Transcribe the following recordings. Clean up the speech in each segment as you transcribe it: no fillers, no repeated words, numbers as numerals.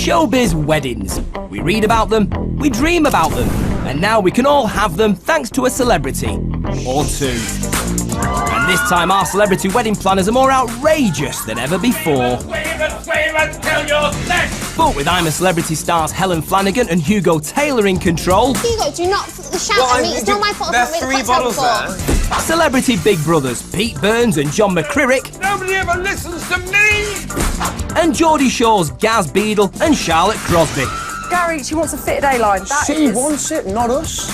Showbiz weddings. We read about them, we dream about them, and now we can all have them thanks to a celebrity. Or two. And this time our celebrity wedding planners are more outrageous than ever before. But with I'm a Celebrity stars Helen Flanagan and Hugo Taylor in control... Hugo, do not shout at me. It's not my fault. There are 3 bottles there. Celebrity big brothers Pete Burns and John McCririck... Nobody ever listens to me! And Geordie Shore's Gaz Beadle and Charlotte Crosby. Gary, she wants a fitted A-line. She wants it, not us.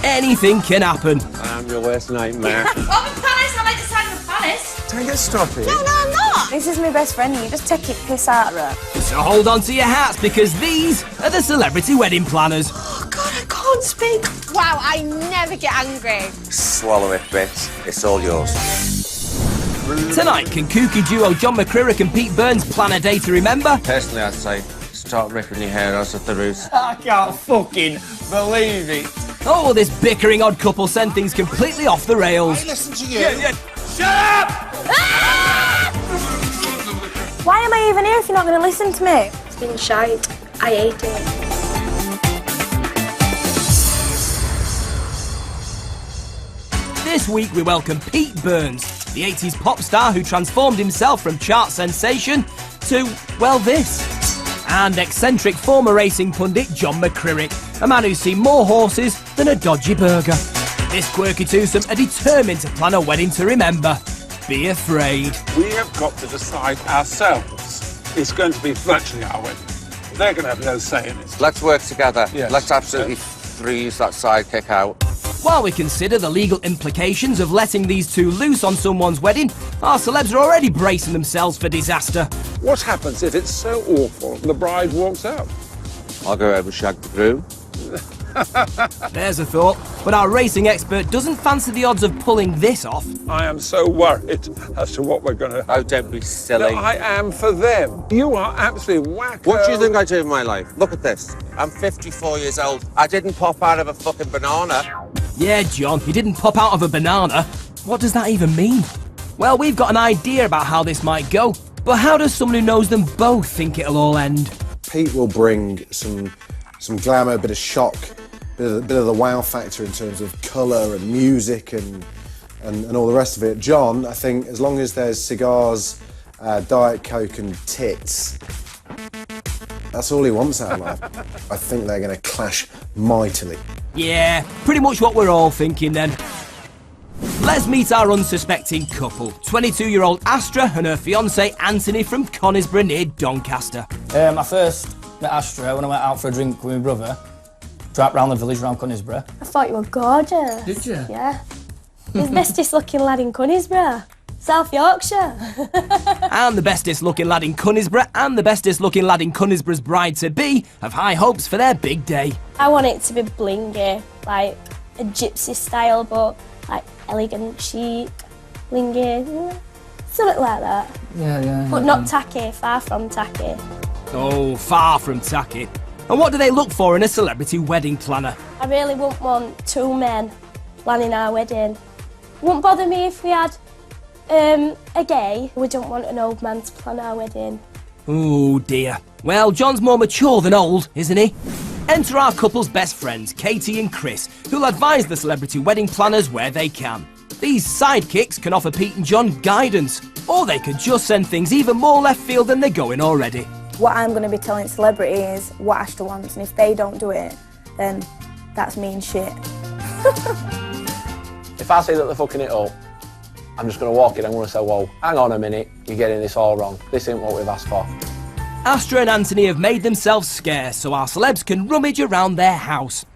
Anything can happen. I am your worst nightmare. Well, the palace, I like to sign the palace. Don't get stopping. No, I'm not. This is my best friend. You just take it piss out of her. So hold on to your hats because these are the celebrity wedding planners. Oh, God, I can't speak. Wow, I never get angry. Swallow it, bitch. It's all yours. Tonight, can kooky duo John McCririck and Pete Burns plan a day to remember? Personally, I'd say start ripping your hair out at the roots. I can't fucking believe it. Oh, will this bickering odd couple send things completely off the rails? I listen to you. Shut up! Why am I even here if you're not going to listen to me? It's been shite. I hate it. This week we welcome Pete Burns, the 80s pop star who transformed himself from chart sensation to, well, this. And eccentric former racing pundit John McCririck, a man who's seen more horses than a dodgy burger. This quirky twosome are determined to plan a wedding to remember. Be afraid. We have got to decide ourselves. It's going to be virtually our wedding. They're going to have no say in it. Let's work together. Yes. Let's absolutely freeze that sidekick out. While we consider the legal implications of letting these two loose on someone's wedding, our celebs are already bracing themselves for disaster. What happens if it's so awful and the bride walks out? I'll go over and shag the groom. There's a thought, but our racing expert doesn't fancy the odds of pulling this off. I am so worried as to what we're going to... Oh, don't be silly. No, I am for them. You are absolutely wacko. What do you think I do in my life? Look at this. I'm 54 years old. I didn't pop out of a fucking banana. Yeah, John, you didn't pop out of a banana. What does that even mean? Well, we've got an idea about how this might go, but how does someone who knows them both think it'll all end? Pete will bring some glamour, a bit of shock, bit of the wow factor in terms of colour and music and all the rest of it. John, I think, as long as there's cigars, Diet Coke and tits, that's all he wants out of life. I think they're going to clash mightily. Yeah, pretty much what we're all thinking then. Let's meet our unsuspecting couple, 22-year-old Astra and her fiancé Anthony from Conisbrough near Doncaster. I first met Astra when I went out for a drink with my brother. Drove round the village around Conisbrough. I thought you were gorgeous. Did you? Yeah. He's the bestest looking lad in Conisbrough. South Yorkshire. And the bestest looking lad in Conisbrough and the bestest looking lad in Conisborough's bride-to-be have high hopes for their big day. I want it to be blingy, like a gypsy style, but like elegant, chic, blingy, something like that. Yeah. But not tacky, far from tacky. Oh, far from tacky. And what do they look for in a celebrity wedding planner? I really wouldn't want 2 men planning our wedding. Wouldn't bother me if we had a gay. We don't want an old man to plan our wedding. Oh dear. Well, John's more mature than old, isn't he? Enter our couple's best friends, Katie and Chris, who'll advise the celebrity wedding planners where they can. These sidekicks can offer Pete and John guidance, or they could just send things even more left field than they're going already. What I'm going to be telling celebrities is what Astra wants, and if they don't do it, then that's mean shit. If I say that they're fucking it up, I'm just going to walk in and I'm going to say, whoa, hang on a minute, you're getting this all wrong. This ain't what we've asked for. Astra and Anthony have made themselves scarce so our celebs can rummage around their house.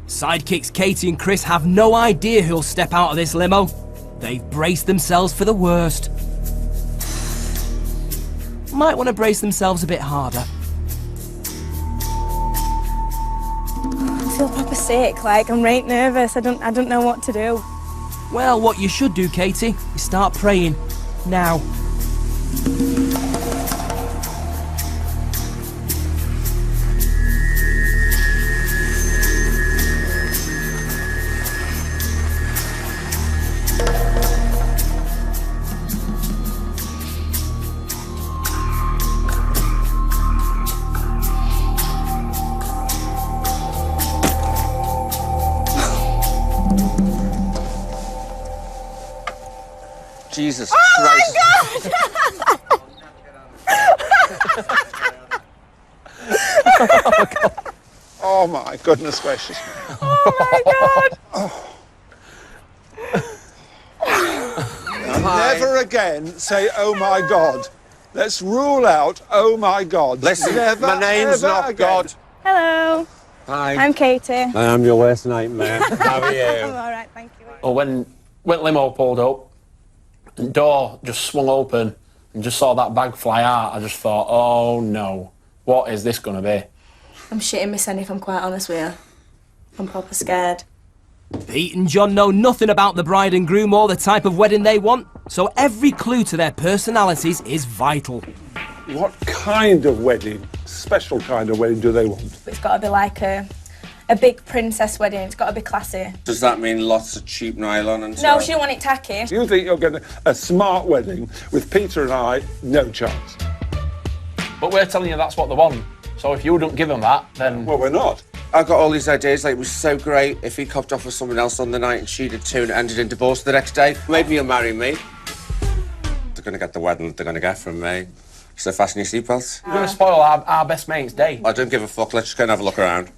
Sidekicks Katie and Chris have no idea who'll step out of this limo. They've braced themselves for the worst. Might want to brace themselves a bit harder. I feel proper sick, like I'm right nervous. I don't know what to do. Well, what you should do, Katie, is start praying. Now. Jesus Oh Christ. my God! Oh my goodness gracious. Oh my God! Never again say, oh my God. Let's rule out, oh my God. Listen, Never, my name's ever not again. God. Hello, Hi. I'm Katie. I am your worst nightmare. How are I'm you? all right, thank you. Well, when limo pulled up, the door just swung open and just saw that bag fly out, I just thought, oh no, what is this going to be? I'm shitting myself if I'm quite honest with you. I'm proper scared. Pete and John know nothing about the bride and groom or the type of wedding they want, so every clue to their personalities is vital. What kind of wedding, special kind of wedding do they want? It's got to be like a big princess wedding. It's got to be classy. Does that mean lots of cheap nylon and No, stuff? she don't want it tacky. You think you're getting a smart wedding with Peter and I? No chance. But we're telling you that's what they want. So if you don't give them that, then... Well, we're not. I got all these ideas, like it was so great if he copped off with someone else on the night and she did too and it ended in divorce the next day. Maybe you'll marry me. They're going to get the wedding they're going to get from me. So fasten your seatbelts. You're going to spoil our best mate's day. I don't give a fuck, let's just go and have a look around.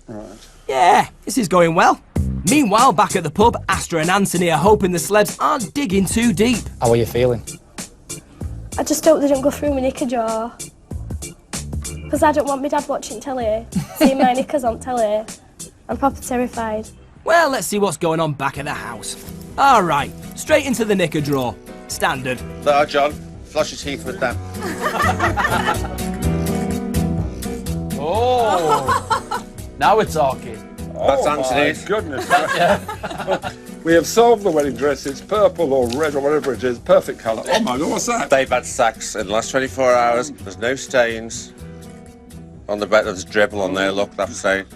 Yeah, this is going well. Meanwhile, back at the pub, Astra and Anthony are hoping the celebs aren't digging too deep. How are you feeling? I just hope they don't go through my knicker jar. Because I don't want my dad watching telly, seeing my knickers on telly. I'm proper terrified. Well, let's see what's going on back at the house. All right, straight into the knicker drawer. Standard. There, John. Flush your teeth with them. Oh! Now we're talking. That's Oh, Anthony's. my goodness. We have solved the wedding dress. It's purple or red or whatever it is. Perfect colour. Oh my God, what's that? They've had sex in the last 24 hours. There's no stains. On the bed, there's dribble on there, look, that's saying.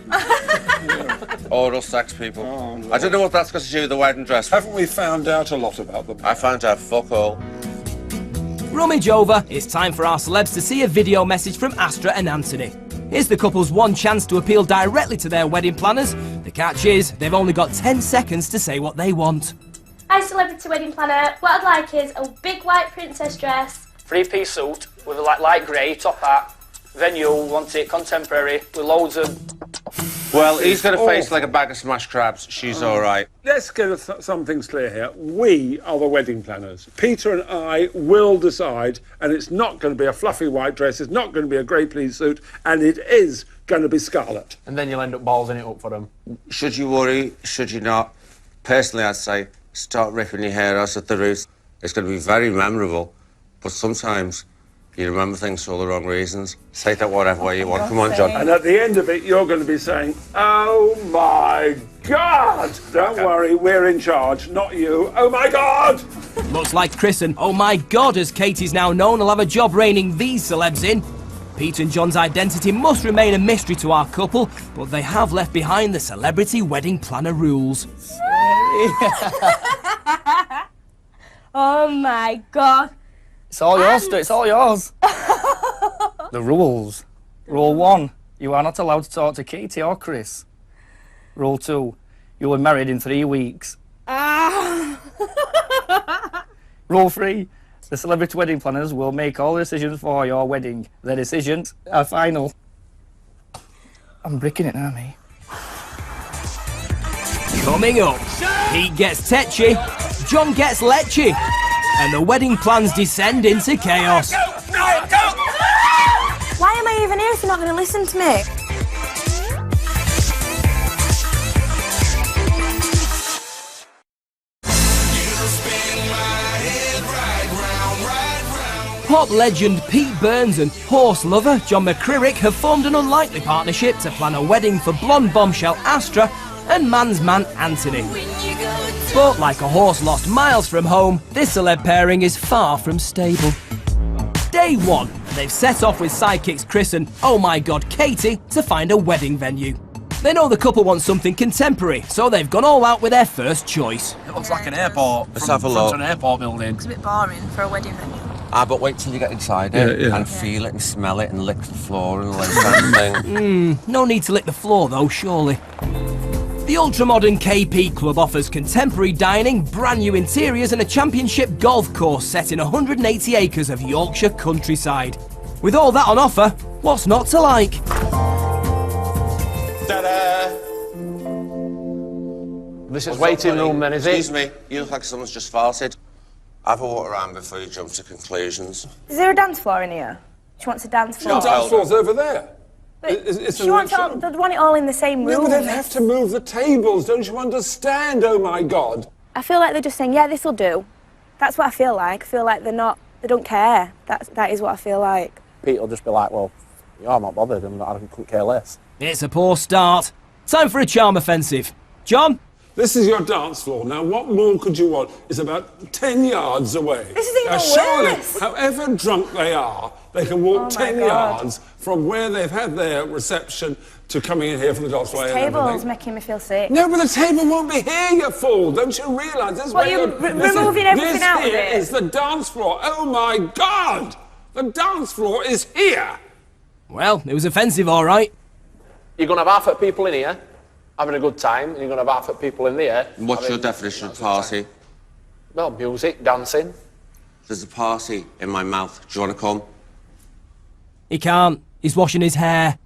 Oral sex, people. Oh, no. I don't know what that's got to do with the wedding dress. Haven't we found out a lot about them? I found out fuck all. Rummage over, it's time for our celebs to see a video message from Astra and Anthony. Here's the couple's one chance to appeal directly to their wedding planners. The catch is, they've only got 10 seconds to say what they want. Hi, celebrity wedding planner. What I'd like is a big white princess dress. 3-piece suit with a light grey top hat. Venue, want it contemporary with loads of... Well, he's got a face like a bag of smashed crabs. She's all right. Let's get some things clear here. We are the wedding planners. Peter and I will decide, and it's not going to be a fluffy white dress, it's not going to be a grey pleat suit, and it is going to be scarlet. And then you'll end up ballsing it up for them. Should you worry? Should you not? Personally, I'd say start ripping your hair out at the roots. It's going to be very memorable, but sometimes you remember things for all the wrong reasons. Take that whatever way you want. Come on, John. And at the end of it, you're going to be saying, oh my God! Don't worry, we're in charge, not you. Oh my God! Looks like Chris and oh my God, as Katie's now known, will have a job reining these celebs in. Pete and John's identity must remain a mystery to our couple, but they have left behind the celebrity wedding planner rules. Oh my God. It's all yours, Stu, it's all yours. The rules. Rule 1, you are not allowed to talk to Katie or Chris. Rule 2, you were married in 3 weeks. Rule 3, the celebrity wedding planners will make all decisions for your wedding. Their decisions are final. I'm bricking it now, me. Coming up, Pete gets tetchy, John gets lechy, and the wedding plans descend into chaos. Why am I even here if you're not going to listen to me? Pop legend Pete Burns and horse lover John McCririck have formed an unlikely partnership to plan a wedding for blonde bombshell Astra and man's man Anthony. But like a horse lost miles from home, this celeb pairing is far from stable. Day 1, they've set off with sidekicks Chris and oh my God Katie to find a wedding venue. They know the couple wants something contemporary, so they've gone all out with their first choice. It looks like an airport. Let's have a look. An airport building. It's a bit boring for a wedding venue. But wait till you get inside it and feel it and smell it and lick the floor and all that kind of thing. No need to lick the floor though, surely. The ultra-modern KP Club offers contemporary dining, brand new interiors and a championship golf course set in 180 acres of Yorkshire countryside. With all that on offer, what's not to like? Ta-da! This is waiting room then, is it? Excuse me, you look like someone's just farted. Have a walk around before you jump to conclusions. Is there a dance floor in here? She wants a dance floor. The dance floor's over there. She wants all, they'd want it all in the same room. No, but they'd have to move the tables, don't you understand? Oh my God. I feel like they're just saying, yeah, this'll do. That's what I feel like. I feel like they don't care. That is what I feel like. Pete will just be like, well, yeah, I'm not bothered and I couldn't care less. It's a poor start. Time for a charm offensive. John? This is your dance floor. Now, what more could you want? It's about 10 yards away. This is even worse. However drunk they are, they can walk 10 yards from where they've had their reception to coming in here for the dance floor. This table's making me feel sick. No, but the table won't be here, you fool. Don't you realise? This Well, you're removing everything out of it. This here is the dance floor. Oh, my God. The dance floor is here. Well, it was offensive, all right. You're going to have half at people in here having a good time, and you're going to have half at people in there. What's your definition of party? Well, music, dancing. There's a party in my mouth. Do you want to come? He can't. He's washing his hair.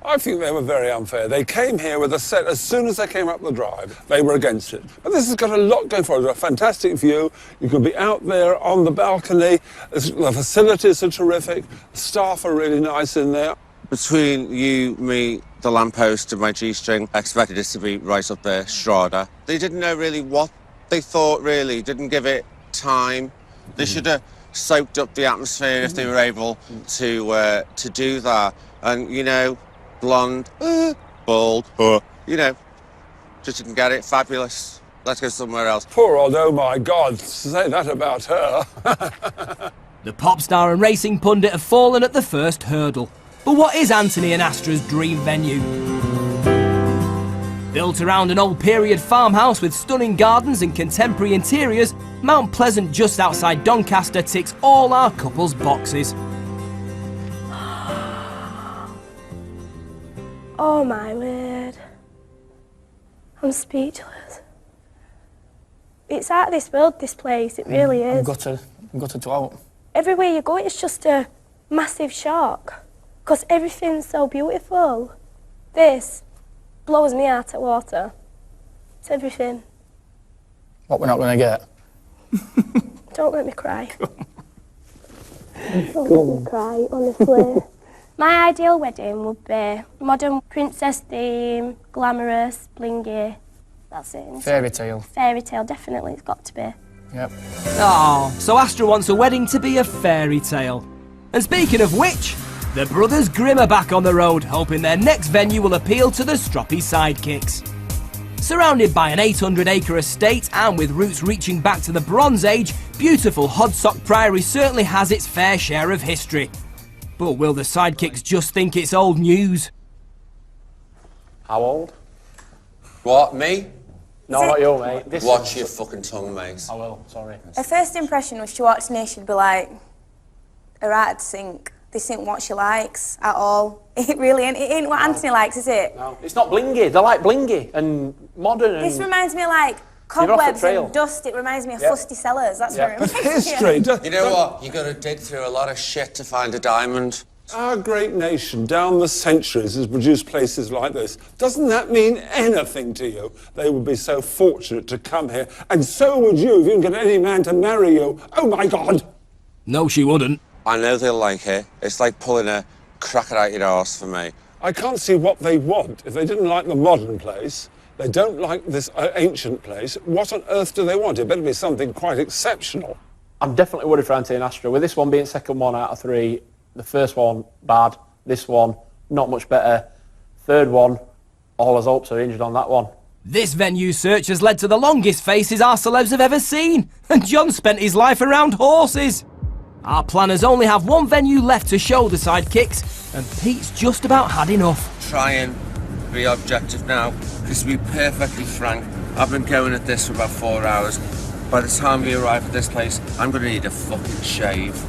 I think they were very unfair. They came here with a set as soon as they came up the drive. They were against it. But this has got a lot going for it. A fantastic view. You can be out there on the balcony. The facilities are terrific. The staff are really nice in there. Between you, me, the lamppost and my G-string, I expected it to be right up there, Strada. They didn't know really what they thought, really. Didn't give it time. They should have soaked up the atmosphere if they were able to do that. And, you know, blonde, bald, you know, just didn't get it. Fabulous. Let's go somewhere else. Poor old, oh my God, say that about her. The pop star and racing pundit have fallen at the first hurdle. But what is Anthony and Astra's dream venue? Built around an old period farmhouse with stunning gardens and contemporary interiors, Mount Pleasant just outside Doncaster ticks all our couple's boxes. Oh my word. I'm speechless. It's out of this world, this place, it really is. I'm gutted to out. Everywhere you go, it's just a massive shock. Because everything's so beautiful. This blows me out of water. It's everything. What we're not going to get? Don't make me cry. Don't make me cry, honestly. My ideal wedding would be modern princess theme, glamorous, blingy. That's it. Fairy tale. Fairy tale, definitely, it's got to be. Yep. Oh, so Astra wants a wedding to be a fairy tale. And speaking of which, the brothers Grimm are back on the road, hoping their next venue will appeal to the stroppy sidekicks. Surrounded by an 800-acre estate and with roots reaching back to the Bronze Age, beautiful Hodsock Priory certainly has its fair share of history. But will the sidekicks just think it's old news? How old? What, me? No, not you, mate. Watch your fucking tongue, mate. I will, sorry. Her first impression was she walked in here, she'd be like, her heart'd sink. This ain't what she likes at all. It really ain't. It ain't what Anthony likes, is it? No, it's not blingy. They like blingy and modern. And this reminds me of like cobwebs and dust. It reminds me of fusty cellars. That's what it reminds me of. History. You know what? You've got to dig through a lot of shit to find a diamond. Our great nation, down the centuries, has produced places like this. Doesn't that mean anything to you? They would be so fortunate to come here, and so would you if you can get any man to marry you. Oh, my God! No, she wouldn't. I know they'll like it. It's like pulling a cracker out your arse for me. I can't see what they want. If they didn't like the modern place, they don't like this ancient place, what on earth do they want? It better be something quite exceptional. I'm definitely worried for Anthony and Astra. With this one being second one out of three, the first one, bad. This one, not much better. Third one, all his hopes are hinged on that one. This venue search has led to the longest faces our celebs have ever seen, and John spent his life around horses. Our planners only have one venue left to show the sidekicks, and Pete's just about had enough. Try and be objective now, because to be perfectly frank, I've been going at this for about 4 hours. By the time we arrive at this place, I'm going to need a fucking shave.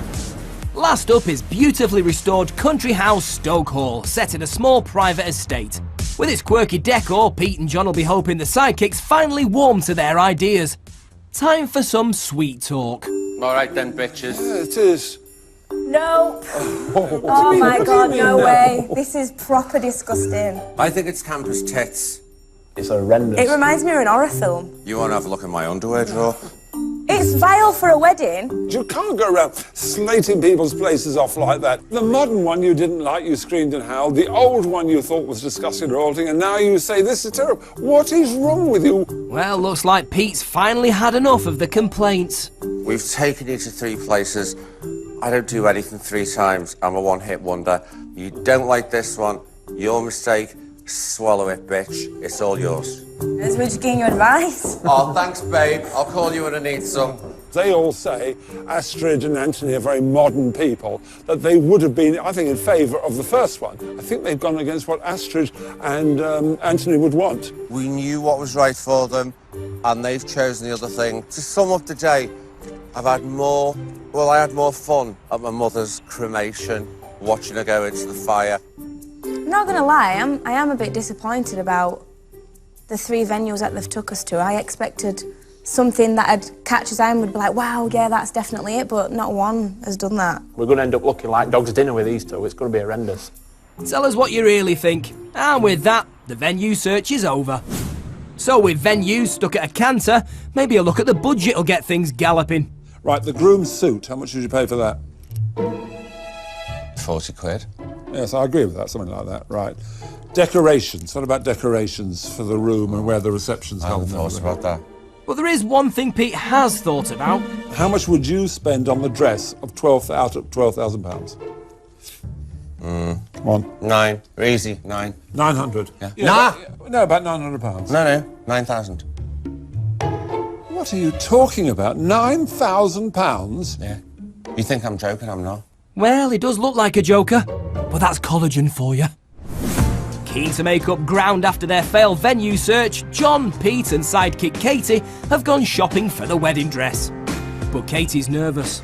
Last up is beautifully restored country house Stoke Hall, set in a small private estate. With its quirky decor, Pete and John will be hoping the sidekicks finally warm to their ideas. Time for some sweet talk. All right then, bitches. It is. Nope. Oh my God, no way. This is proper disgusting. I think it's campus tits. It's horrendous. It reminds me of an horror film. You want to have a look in my underwear drawer? It's vile for a wedding. You can't go around slating people's places off like that. The modern one you didn't like, you screamed and howled. The old one you thought was disgusting or revolting, and now you say this is terrible. What is wrong with you? Well, looks like Pete's finally had enough of the complaints. We've taken you to 3 places. I don't do anything 3 times. I'm a one-hit wonder. You don't like this one. Your mistake. Swallow it, bitch. It's all yours. We're just giving you advice. Oh, thanks, babe. I'll call you when I need some. They all say Astrid and Anthony are very modern people, that they would have been, I think, in favour of the first one. I think they've gone against what Astrid and Anthony would want. We knew what was right for them, and they've chosen the other thing. To sum up the day, I had more fun at my mother's cremation, watching her go into the fire. I'm not going to lie, I am a bit disappointed about the 3 venues that they've took us to. I expected something that'd catch us eye and would be like, wow, yeah, that's definitely it, but not one has done that. We're going to end up looking like dog's dinner with these 2. It's going to be horrendous. Tell us what you really think. And with that, the venue search is over. So with venues stuck at a canter, maybe a look at the budget will get things galloping. Right, the groom's suit, how much did you pay for that? 40 quid. Yes, I agree with that, something like that, right. Decorations, what about decorations for the room and where the reception's held? I haven't thought about that. But there is one thing Pete has thought about. How much would you spend on the dress of £12,000? Come on. 9. Easy, 9. 900. Yeah. Nah. No, about £900. No, 9,000. What are you talking about? £9,000? Yeah. You think I'm joking? I'm not. Well, he does look like a joker, but that's collagen for you. Keen to make up ground after their failed venue search, John, Pete and sidekick Katie have gone shopping for the wedding dress. But Katie's nervous.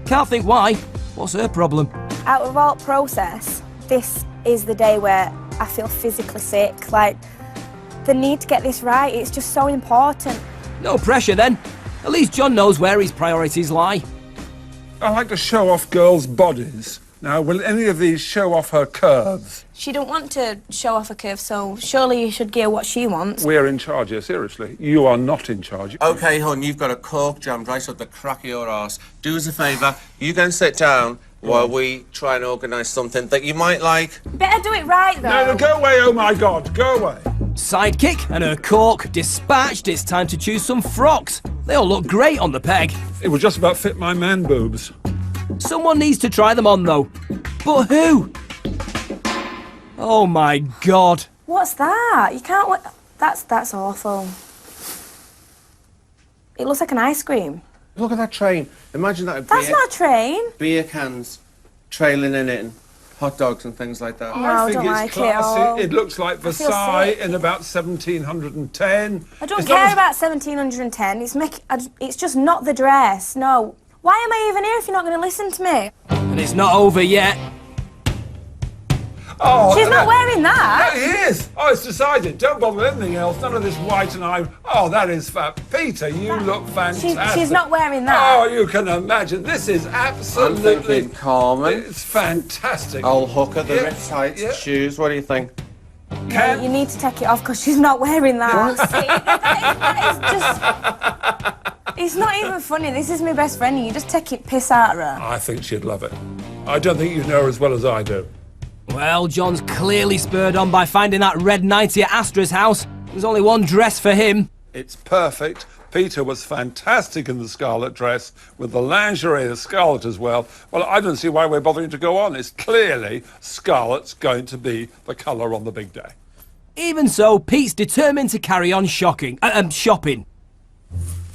Can't think why. What's her problem? Out of all process, this is the day where I feel physically sick. Like, the need to get this right, it's just so important. No pressure then. At least John knows where his priorities lie. I like to show off girls' bodies. Now, will any of these show off her curves? She don't want to show off a curve, so surely you should gear what she wants. We're in charge here, seriously. You are not in charge. OK, hon, you've got a cork jammed right up the crack of your arse. Do us a favour, you go and sit down while we try and organise something that you might like. Better do it right, though. No, go away, oh my God, go away. Sidekick and her cork dispatched. It's time to choose some frocks. They all look great on the peg. It would just about fit my man boobs. Someone needs to try them on, though. But who? Oh, my God. What's that? You can't... That's awful. It looks like an ice cream. Look at that train. Imagine that. That's not a train. Beer cans trailing in it and hot dogs and things like that. No, I I think don't it's like classy. it. It looks like feel Versailles sick. in about 1710. I don't care about 1710. It's just not the dress. No. Why am I even here if you're not going to listen to me? And it's not over yet. Oh, She's not wearing that. He is. Oh, it's decided. Don't bother with anything else. None of this white and ivory. Oh, that is fat. Peter, you look fantastic. She's not wearing that. Oh, you can imagine. This is absolutely... I'm thinking Carmen. It's fantastic. Old hooker, the Yeah, Ritz-Tights yeah. shoes. What do you think? No, you need to take it off because she's not wearing that. that is just... It's not even funny. This is my best friend and you just take it piss out of her. I think she'd love it. I don't think you know her as well as I do. Well, John's clearly spurred on by finding that red nightie at Astra's house. There's only one dress for him. It's perfect. Peter was fantastic in the scarlet dress, with the lingerie, the scarlet as well. Well, I don't see why we're bothering to go on. It's clearly scarlet's going to be the colour on the big day. Even so, Pete's determined to carry on shopping. I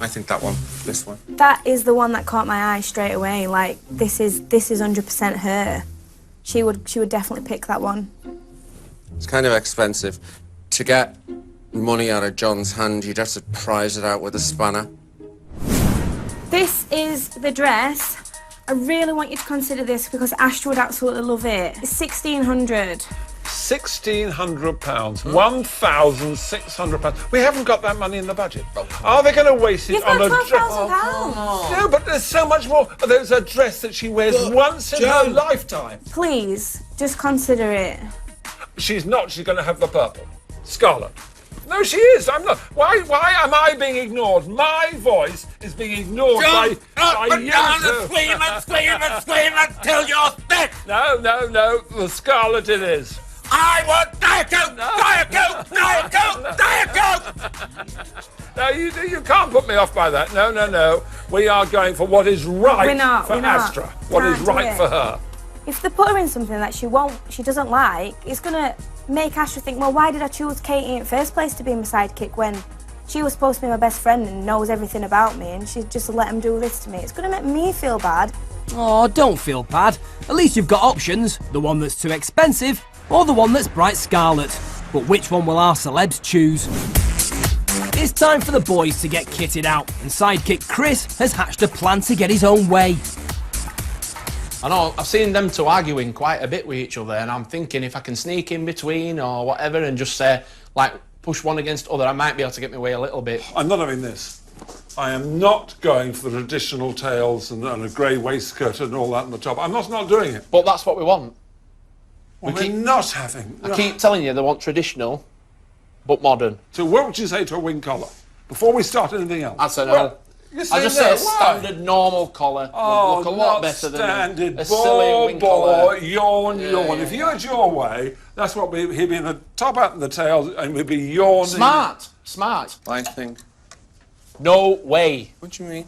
think that one. This one. That is the one that caught my eye straight away. Like, this is 100% her. She would definitely pick that one. It's kind of expensive. To get money out of John's hand, you'd have to prise it out with a spanner. This is the dress. I really want you to consider this because Astra would absolutely love it. It's 1,600. £1,600. £1,600. We haven't got that money in the budget. Are they going to waste it You've on got a dress? £12,000. No, but there's so much more. There's a dress that she wears once in her lifetime. Please, just consider it. She's not. She's going to have the purple. Scarlet. No, she is. I'm not. Why am I being ignored? My voice is being ignored by you two. Scream until you're sick! No. The scarlet it is. I want Diet Coke! Diet Coke! Diet Coke! No, you can't put me off by that. No. We are going for what is right for Astra. What is right for her. If they put her in something that she doesn't like, it's gonna make Astra think, well, why did I choose Katie in the first place to be my sidekick when she was supposed to be my best friend and knows everything about me, and she just let him do this to me? It's gonna make me feel bad. Oh, don't feel bad. At least you've got options. The one that's too expensive, or the one that's bright scarlet. But which one will our celebs choose? It's time for the boys to get kitted out, and sidekick Chris has hatched a plan to get his own way. I know, I've seen them two arguing quite a bit with each other, and I'm thinking if I can sneak in between or whatever and just say, like, push one against the other, I might be able to get my way a little bit. I'm not having this. I am not going for the traditional tails and a grey waistcoat and all that on the top. I'm not doing it. But that's what we want. Well, we're not having... I keep telling you they want traditional, but modern. So what would you say to a wing collar? Before we start anything else? I said no. Well, I just say a standard normal collar would look a lot better than a silly wing collar. Yawn. If you had your way, that's what he'd be in the top hat and the tail, and we'd be yawning. Smart. I think. No way. What do you mean?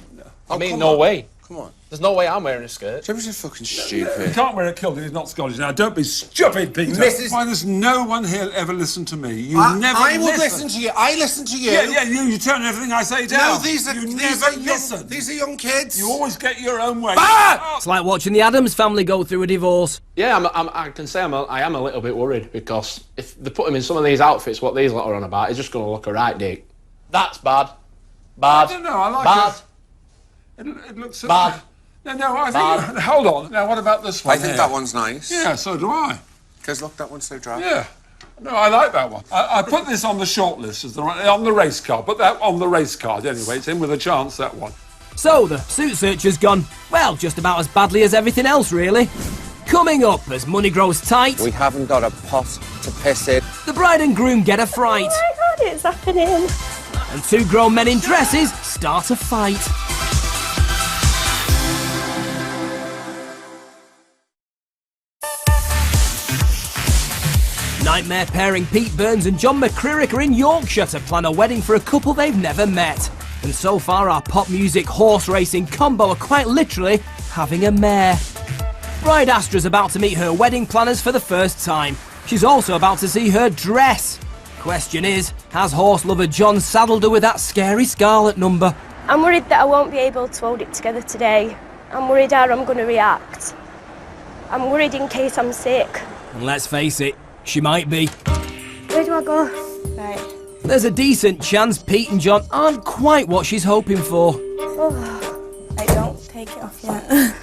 I mean, no way. Come on. There's no way I'm wearing a skirt. You're just fucking stupid. You can't wear a kilt if he's not Scottish. Now, don't be stupid, Peter. Why does no one here ever listen to me? You never I will listen to you. I listen to you. Yeah, you turn everything I say down. No, these are listen. These are young kids. You always get your own way. It's like watching the Addams family go through a divorce. Yeah, I can say I am a little bit worried, because if they put him in some of these outfits, what these lot are on about, it's just going to look a right dick. That's bad. I don't know. I like it. It looks bad. No, I think... Hold on. Now, what about this one I think that one's nice. Yeah, so do I. Because look, that one's so dry. Yeah. No, I like that one. I put this on the short list, on the race card. Put that on the race card anyway. It's in with a chance, that one. So, the suit search has gone, well, just about as badly as everything else, really. Coming up, as money grows tight... We haven't got a pot to piss in. The bride and groom get a fright. Oh my God, it's happening. And two grown men in dresses start a fight. Nightmare pairing Pete Burns and John McCririck are in Yorkshire to plan a wedding for a couple they've never met. And so far our pop music horse racing combo are quite literally having a mare. Bride Astra's about to meet her wedding planners for the first time. She's also about to see her dress. Question is, has horse lover John saddled her with that scary Scarlet number? I'm worried that I won't be able to hold it together today. I'm worried how I'm going to react. I'm worried in case I'm sick. And let's face it, she might be. Where do I go? Right. There's a decent chance Pete and John aren't quite what she's hoping for. Oh, I don't take it off yet.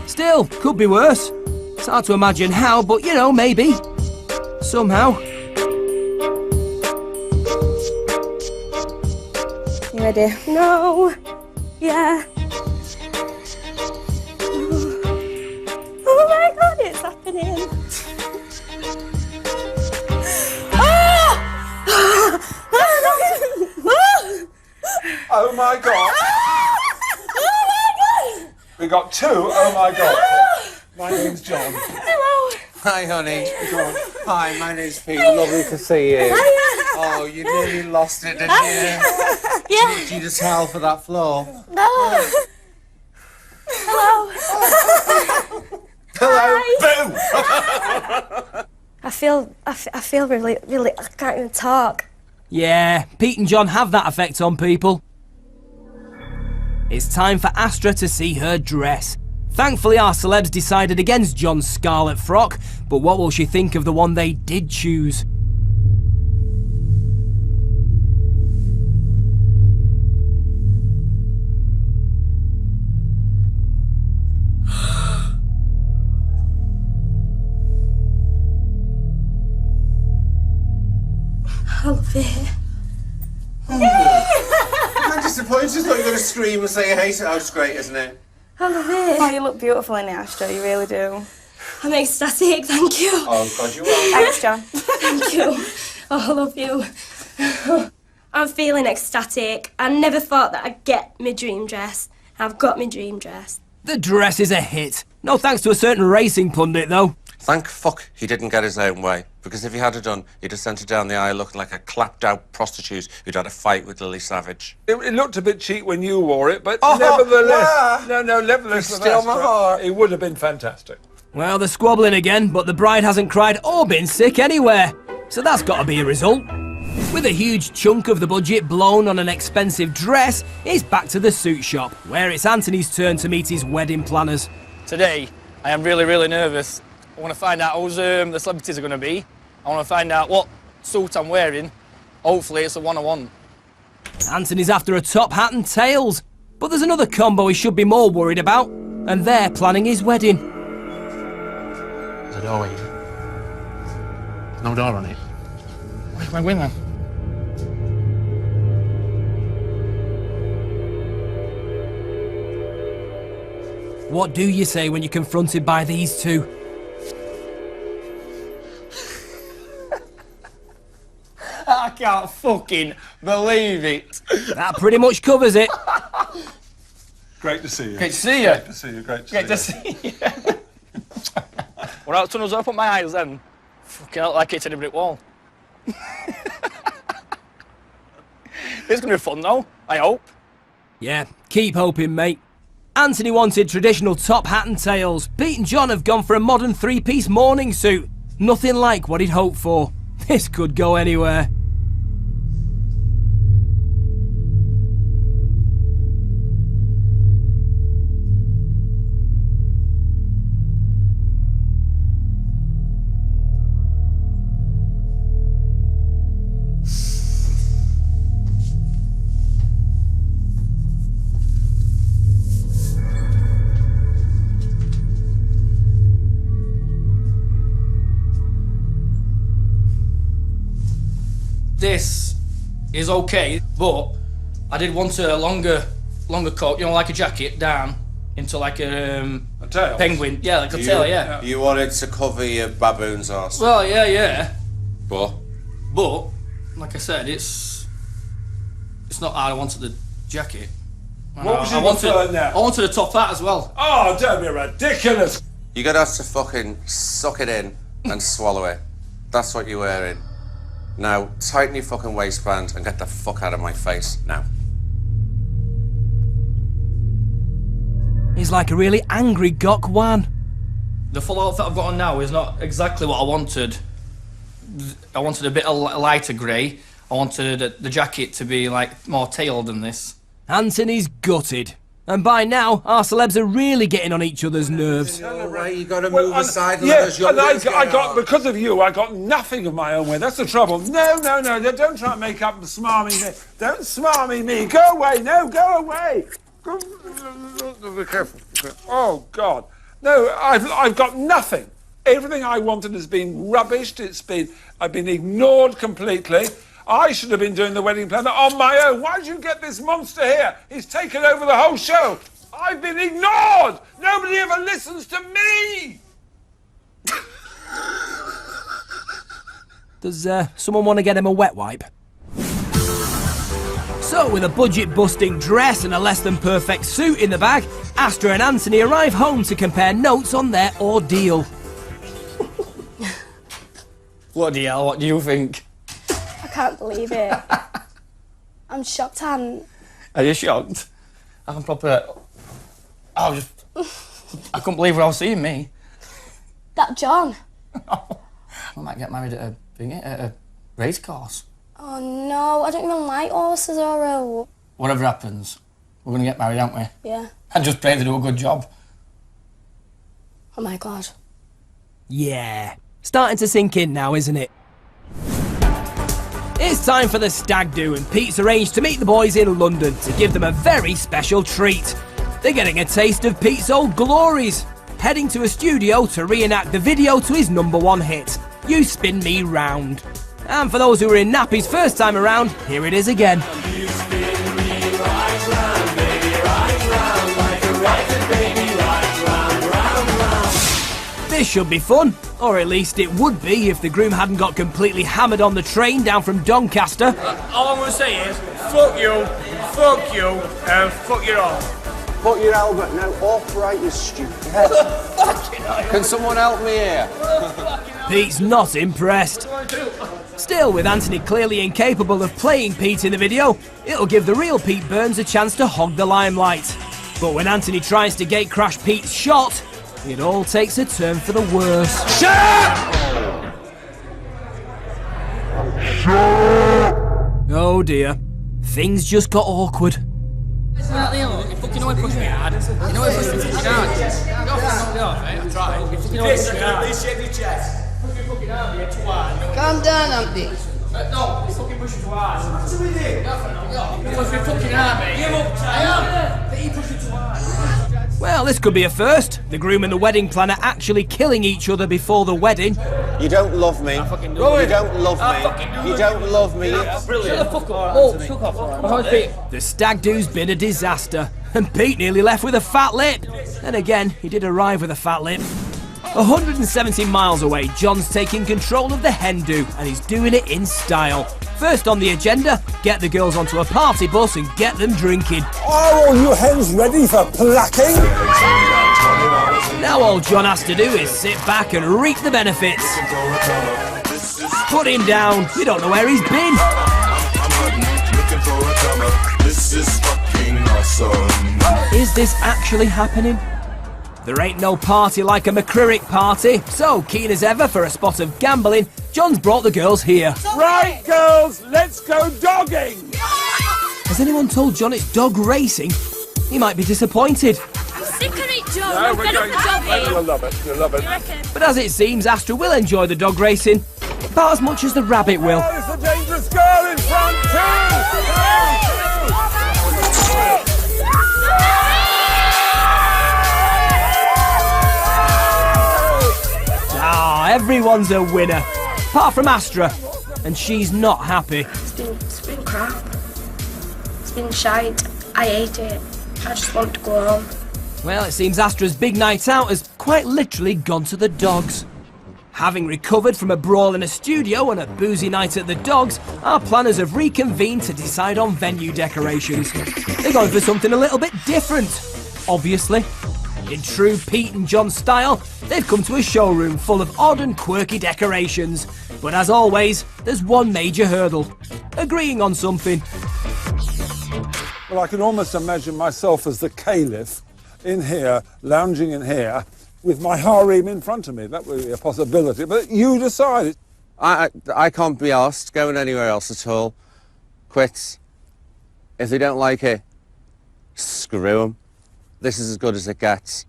Still, could be worse. It's hard to imagine how, but you know, maybe. Somehow. You ready? No. Yeah. Oh my God, it's happening. Oh my God. Oh my God. We got two. Oh my God. My name's John. Hello. Hi, honey. Hi, my name's Pete. Lovely to see you. Hiya. Oh, you nearly lost it, didn't you? Yeah. Did you just howl for that floor? No. Hello. Hello. Boo. I feel really, I can't even talk. Yeah, Pete and John have that effect on people. It's time for Astra to see her dress. Thankfully, our celebs decided against John's scarlet frock, but what will she think of the one they did choose? I love it. I'm disappointed. I thought you were going to scream and say you hate it. Oh, it's great, isn't it? I love it. Oh, you look beautiful in it, Astra, you really do. I'm ecstatic, thank you. Oh, God, you are. Thanks, John. Thank you. Oh, I love you. I'm feeling ecstatic. I never thought that I'd get my dream dress. I've got my dream dress. The dress is a hit. No thanks to a certain racing pundit, though. Thank fuck he didn't get his own way. Because if he had done, he'd have sent her down the aisle looking like a clapped-out prostitute who'd had a fight with Lily Savage. It looked a bit cheap when you wore it, but nevertheless... nevertheless... You steal my heart. It would have been fantastic. Well, they're squabbling again, but the bride hasn't cried or been sick anywhere. So that's got to be a result. With a huge chunk of the budget blown on an expensive dress, it's back to the suit shop, where it's Anthony's turn to meet his wedding planners. Today, I am really, really nervous. I want to find out who the celebrities are going to be. I want to find out what suit I'm wearing. Hopefully it's the one I want. Anthony's after a top hat and tails, but there's another combo he should be more worried about, and they're planning his wedding. There's a doorway here. There's no door on it. Where's my wing then? What do you say when you're confronted by these two? I can't fucking believe it. That pretty much covers it. Great to see you. Great to see you. Great to see you. Great to see you. When as soon as I open my eyes then, fucking hell, like hitting a brick wall. It's going to be fun though, I hope. Yeah, keep hoping, mate. Anthony wanted traditional top hat and tails. Pete and John have gone for a modern three-piece morning suit. Nothing like what he'd hoped for. This could go anywhere. This is okay, but I did want a longer coat, you know, like a jacket down into like a tail? Penguin. Yeah, like a tail, yeah. You wanted to cover your baboon's arse. Well, yeah. But Like I said, it's not how I wanted the jacket. What was your preferred now? I wanted a top hat as well. Oh, don't be ridiculous. you're gonna have to fucking suck it in and swallow it. That's what you're wearing. Now, tighten your fucking waistband and get the fuck out of my face now. He's like a really angry Gok Wan. The full outfit I've got on now is not exactly what I wanted. I wanted a bit of lighter grey. I wanted the jacket to be like more tailed than this. Anthony's gutted. And by now, our celebs are really getting on each other's nerves. Right, you got to move aside and yeah, let us young and ones I get got on. because of you, I got nothing of my own way. That's the trouble. No, don't try and make up and smarmy me. Don't smarmy me. Go away. No, go away. Go, be careful. Oh God. No, I've got nothing. Everything I wanted has been rubbished. I've been ignored completely. I should have been doing the wedding planner on my own. Why did you get this monster here? He's taken over the whole show. I've been ignored. Nobody ever listens to me. Does someone want to get him a wet wipe? So, with a budget-busting dress and a less-than-perfect suit in the bag, Astra and Anthony arrive home to compare notes on their ordeal. Bloody hell, what do you think? I can't believe it. I'm shocked, Anne. Are you shocked? I'm proper... I couldn't believe what I was seeing, me. That John. I might get married at a race course. Oh no, I don't even like horses or Whatever happens, we're going to get married, aren't we? Yeah. And just pray to do a good job. Oh my God. Yeah, starting to sink in now, isn't it? It's time for the stag do, and Pete's arranged to meet the boys in London to give them a very special treat. They're getting a taste of Pete's old glories, heading to a studio to reenact the video to his #1 hit, You Spin Me Round. And for those who were in nappies first time around, here it is again. This should be fun, or at least it would be if the groom hadn't got completely hammered on the train down from Doncaster. All I'm going to say is, fuck you, and fuck you all. Put your Albert, no, upright, you stupid. Can someone help me here? Pete's not impressed. Still, with Anthony clearly incapable of playing Pete in the video, it'll give the real Pete Burns a chance to hog the limelight. But when Anthony tries to gatecrash Pete's shot, it all takes a turn for the worse. Shut up! Oh dear, things just got awkward. You fucking know he pushed me hard. You know he pushed me fucking hard. I tried. You fucking know he pushed me hard. Please shake your chest. Fucking hard, you're too hard. Calm down, Andy. No, he's fucking pushing too hard. What's with it? He pushed me fucking hard, mate. Give up, I am. But he pushed me too hard. Well, this could be a first. The groom and the wedding planner actually killing each other before the wedding. You don't love me. You don't love me. You don't love me. Shut the fuck up. Oh, fuck off. The stag do's been a disaster, and Pete nearly left with a fat lip. Then again, he did arrive with a fat lip. 170 miles away, John's taking control of the hen do, and he's doing it in style. First on the agenda, get the girls onto a party bus and get them drinking. Are all you hens ready for plucking? Now all John has to do is sit back and reap the benefits. Put him down, we don't know where he's been. Is this actually happening? There ain't no party like a McCririck party, so keen as ever for a spot of gambling, John's brought the girls here. Right, girls, let's go dogging! Has anyone told John it's dog racing? He might be disappointed. I'm sick of it, Joe. No, I'm we're fed up going. with dogging. You'll love it, you'll love it. You reckon? But as it seems, Astra will enjoy the dog racing, about as much as the rabbit will. There's a dangerous girl in front too! Ah, everyone's a winner, apart from Astra, and she's not happy. It's been crap. It's been shite. I hate it. I just want to go home. Well, it seems Astra's big night out has quite literally gone to the dogs. Having recovered from a brawl in a studio and a boozy night at the dogs, our planners have reconvened to decide on venue decorations. They're going for something a little bit different, obviously. In true Pete and John style, they've come to a showroom full of odd and quirky decorations. But as always, there's one major hurdle: agreeing on something. Well, I can almost imagine myself as the caliph in here, lounging in here, with my harem in front of me. That would be a possibility, but you decide. I can't be asked going anywhere else at all. Quits. If they don't like it, screw them. This is as good as it gets.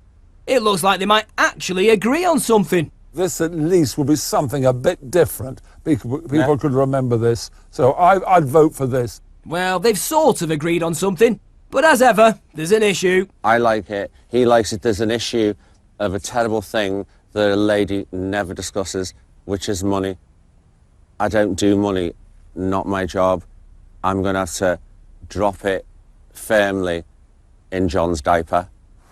It looks like they might actually agree on something. This at least will be something a bit different. People could remember this. So I'd vote for this. Well, they've sort of agreed on something, but as ever, there's an issue. I like it. He likes it. There's an issue of a terrible thing that a lady never discusses, which is money. I don't do money, not my job. I'm going to have to drop it firmly in John's diaper.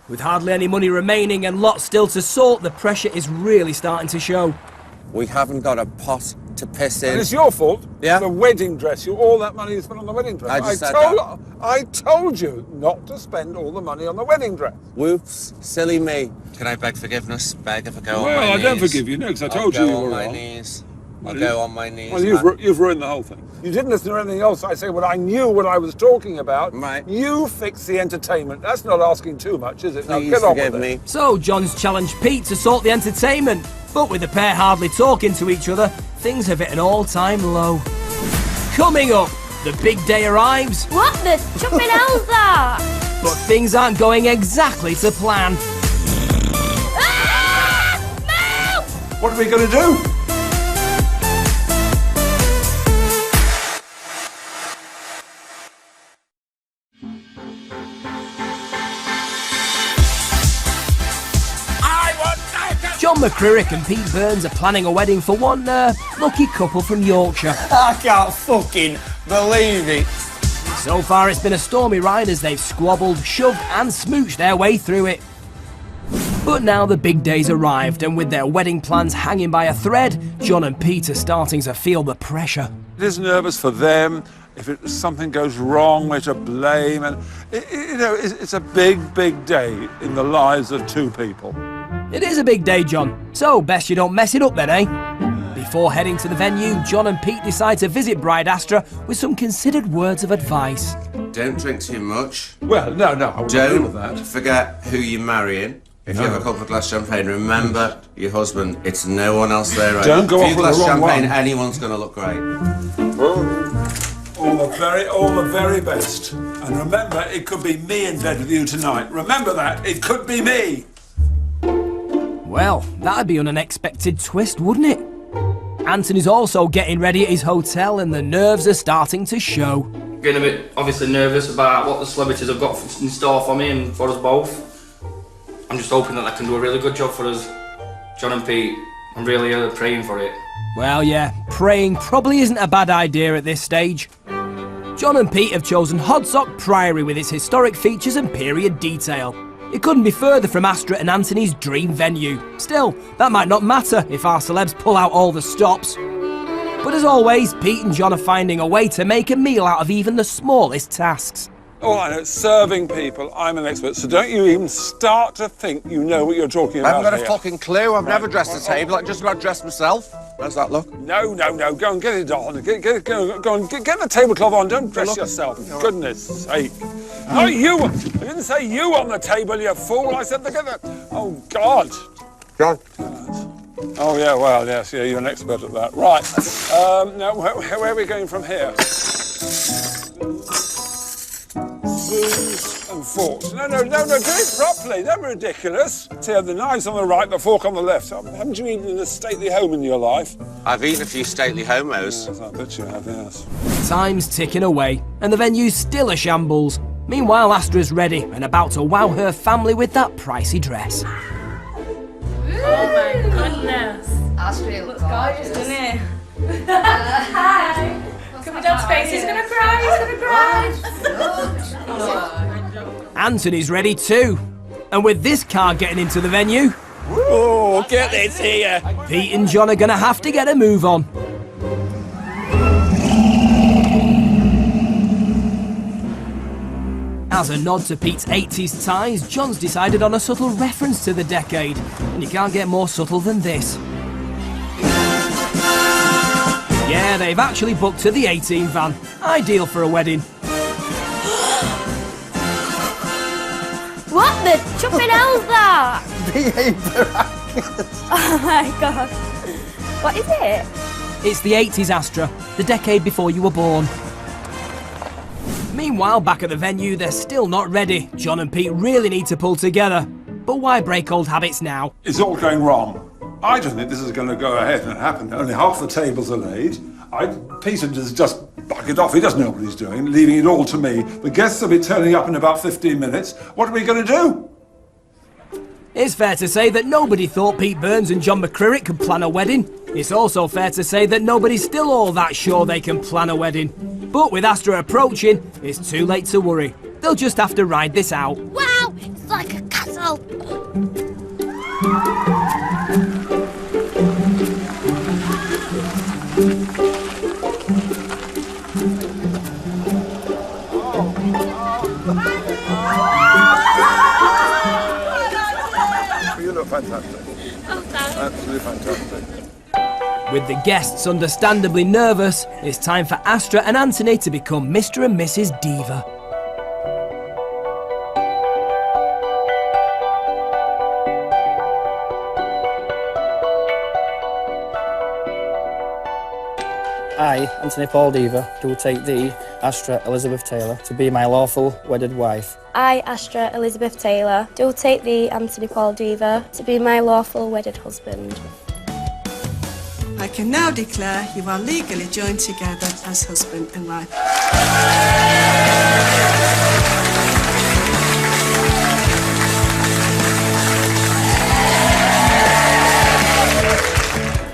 With hardly any money remaining and lots still to sort, the pressure is really starting to show. We haven't got a pot to piss in. And it's your fault. Yeah. The wedding dress. All that money you spent on the wedding dress. I told you not to spend all the money on the wedding dress. Whoops, silly me. Can I beg forgiveness? Beg if I go on my Well, knees? I don't forgive you, no, because I told you you were my wrong. knees. I'll go on my knees. Well, you've ruined the whole thing. You didn't listen to anything else I say. What I knew what I was talking about. Right. You fix the entertainment. That's not asking too much, is it? Now Please get on forgive with me. it. So John's challenged Pete to sort the entertainment, but with the pair hardly talking to each other, things have hit an all-time low. Coming up, the big day arrives, What the jumping hell's that? but things aren't going exactly to plan. What are we going to do? John McCririck and Pete Burns are planning a wedding for one lucky couple from Yorkshire. I can't fucking believe it. So far it's been a stormy ride as they've squabbled, shoved and smooched their way through it. But now the big day's arrived, and with their wedding plans hanging by a thread, John and Pete are starting to feel the pressure. It is nervous for them. If something goes wrong, we're to blame. And, it's a big, big day in the lives of two people. It is a big day, John, so best you don't mess it up then, eh? Before heading to the venue, John and Pete decide to visit bride Astra with some considered words of advice. Don't drink too much. Well, no, I wouldn't agree with that. Don't forget who you're marrying. If you have a couple of glass champagne, remember your husband. It's no one else there. Right? Don't go off with with the wrong champagne, one. anyone's going to look great. All the very best. And remember, it could be me in bed with you tonight. Remember that. It could be me. Well, that'd be an unexpected twist, wouldn't it? Anthony's also getting ready at his hotel and the nerves are starting to show. Getting a bit obviously nervous about what the celebrities have got in store for me and for us both. I'm just hoping that they can do a really good job for us. John and Pete, I'm really praying for it. Well, yeah, praying probably isn't a bad idea at this stage. John and Pete have chosen Hodsock Priory with its historic features and period detail. It couldn't be further from Astra and Anthony's dream venue. Still, that might not matter if our celebs pull out all the stops. But as always, Pete and John are finding a way to make a meal out of even the smallest tasks. Oh, I know, serving people, I'm an expert, so don't you even start to think you know what you're talking about. I haven't got here. a fucking clue. I've never dressed a table. I've just about dressed myself. How's that look? No, go and get it on. Go and get the tablecloth on. Don't dress yourself. For goodness sake. Not you. I didn't say you on the table, you fool. I said together. Oh, God. John. Oh, yeah, well, yes, yeah, you're an expert at that. Right. Now, where are we going from here? Spoons and forks. No, do it properly. They're ridiculous. So the knife's on the right, the fork on the left. Haven't you eaten in a stately home in your life? I've eaten a few stately homos. Yes, I bet you have, yes. Time's ticking away, and the venue's still a shambles. Meanwhile, Astra's ready and about to wow her family with that pricey dress. Oh my goodness. Astra looks gorgeous, doesn't it? Hi. Can we dance face? He's gonna cry, Anthony's ready too. And with this car getting into the venue, Oh, get this here. Pete and John are gonna have to get a move on. As a nod to Pete's 80s ties, John's decided on a subtle reference to the decade, and you can't get more subtle than this. Yeah, they've actually booked to the 18 van. Ideal for a wedding. What the chuffing hell's that? Oh my god. What is it? It's the 80s, Astra, the decade before you were born. Meanwhile, back at the venue, they're still not ready. John and Pete really need to pull together. But why break old habits now? It's all going wrong. I don't think this is going to go ahead and happen. Only half the tables are laid. Peter just bug it off. He doesn't know what he's doing, leaving it all to me. The guests will be turning up in about 15 minutes. What are we going to do? It's fair to say that nobody thought Pete Burns and John McCririck could plan a wedding. It's also fair to say that nobody's still all that sure they can plan a wedding. But with Astra approaching, it's too late to worry. They'll just have to ride this out. Wow, it's like a castle. You look fantastic. Absolutely fantastic. With the guests understandably nervous, it's time for Astra and Anthony to become Mr. and Mrs. Diva. I, Anthony Paul Diva, do take thee, Astra Elizabeth Taylor, to be my lawful wedded wife. I, Astra Elizabeth Taylor, do take thee, Anthony Paul Diva, to be my lawful wedded husband. I can now declare you are legally joined together as husband and wife.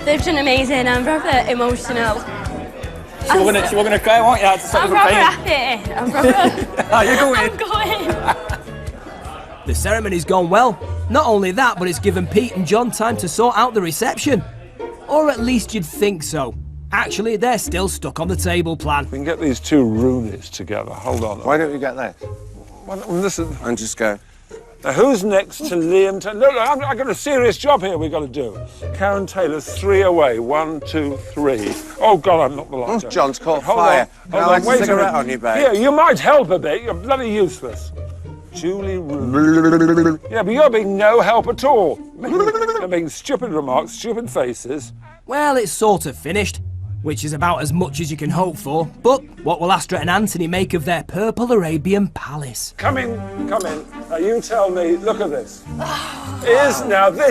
They've done amazing. I'm proper emotional. She was gonna cry, weren't you? I'm proper happy. I'm proper... Oh, you're going. I'm going. The ceremony's gone well. Not only that, but it's given Pete and John time to sort out the reception. Or at least you'd think so. Actually, they're still stuck on the table plan. We can get these two Roonies together. Hold on. Why don't we get this? Well, listen. And just go. Now, who's next to Liam Taylor? No, I've got a serious job here we've got to do. Karen Taylor's 3 away. 1, 2, 3. Oh, God, I'm not the lighter. Oh, John's caught Hold fire. on. Hold on, wait a cigarette on you, babe. Here, you might help a bit. You're bloody useless. Julie Rooney. Yeah, but you're being no help at all. You're making stupid remarks, stupid faces. Well, it's sort of finished, which is about as much as you can hope for. But what will Astra and Anthony make of their purple Arabian palace? Come in, come in. Now, you tell me, look at this. This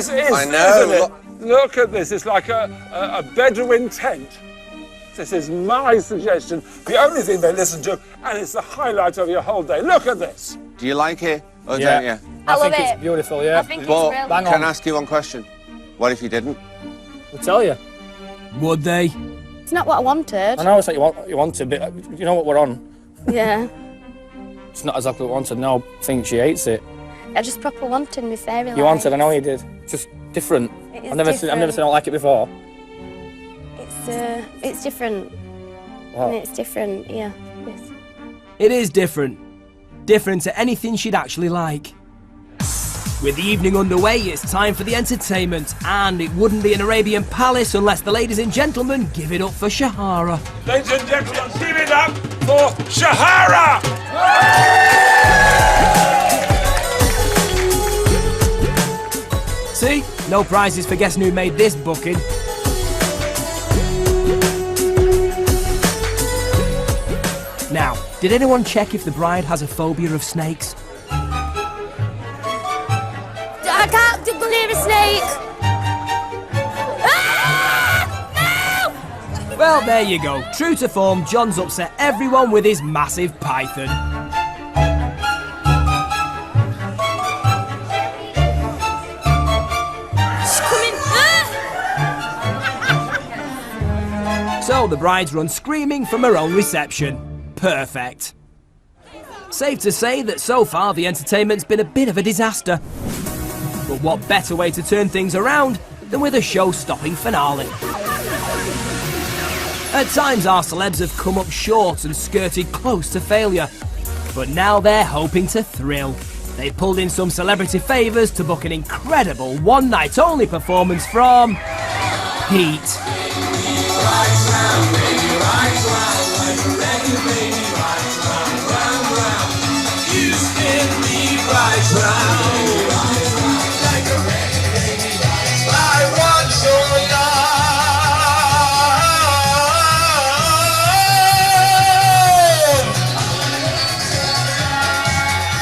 is, I know. isn't it? Look at this. It's like a Bedouin tent. This is my suggestion. The only thing they listen to, and it's the highlight of your whole day. Look at this. Do you like it, or Yeah. don't you? I love think it. it's beautiful, yeah. I think But it's bang brilliant. on. can I ask you one question? What if you didn't? I'll tell you. Would they? It's not what I wanted. I know it's what you wanted, but you know what we're on. Yeah. It's not exactly what I wanted. No, I think she hates it. I just proper wanted my fairy lights. You wanted, I know you did. Just different. It is I've never seen I don't like it before. It's different. What? It's different, yeah. Yes. It is different. Different to anything she'd actually like. With the evening underway, it's time for the entertainment, and it wouldn't be an Arabian palace unless the ladies and gentlemen give it up for Shahara. Ladies and gentlemen, give it up for Shahara! See? No prizes for guessing who made this booking. Now, did anyone check if the bride has a phobia of snakes? I can't believe a snake! Ah! No! Well, there you go. True to form, John's upset everyone with his massive python. She's coming! Ah! So the bride's run screaming from her own reception. Perfect. Safe to say that so far the entertainment's been a bit of a disaster. But what better way to turn things around than with a show-stopping finale? At times our celebs have come up short and skirted close to failure. But now they're hoping to thrill. They pulled in some celebrity favours to book an incredible one-night-only performance from Pete.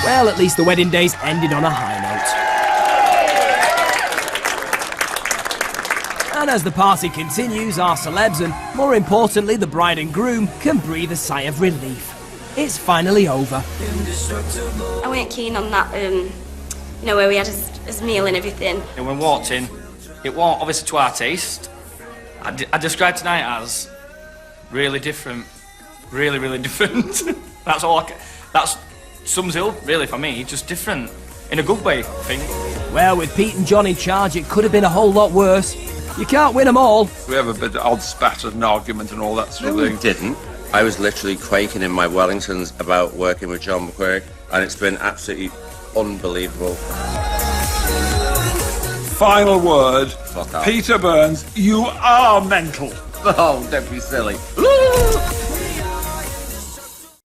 Well, at least the wedding days ended on a high note. And as the party continues, our celebs and, more importantly, the bride and groom can breathe a sigh of relief. It's finally over. I weren't keen on that, where we had his meal and everything. And when we walked in, it wasn't obviously to our taste. I described tonight as really different. Really, really different. That's all that sums it up, really, for me. Just different. In a good way, I think. Well, with Pete and John in charge, it could have been a whole lot worse. You can't win them all. We have a bit of odd spat and argument and all that sort of No, we thing. didn't. I was literally quaking in my Wellingtons about working with John McCririck, and it's been absolutely unbelievable. Final word. Fuck off. Peter Burns, you are mental. Oh, don't be silly.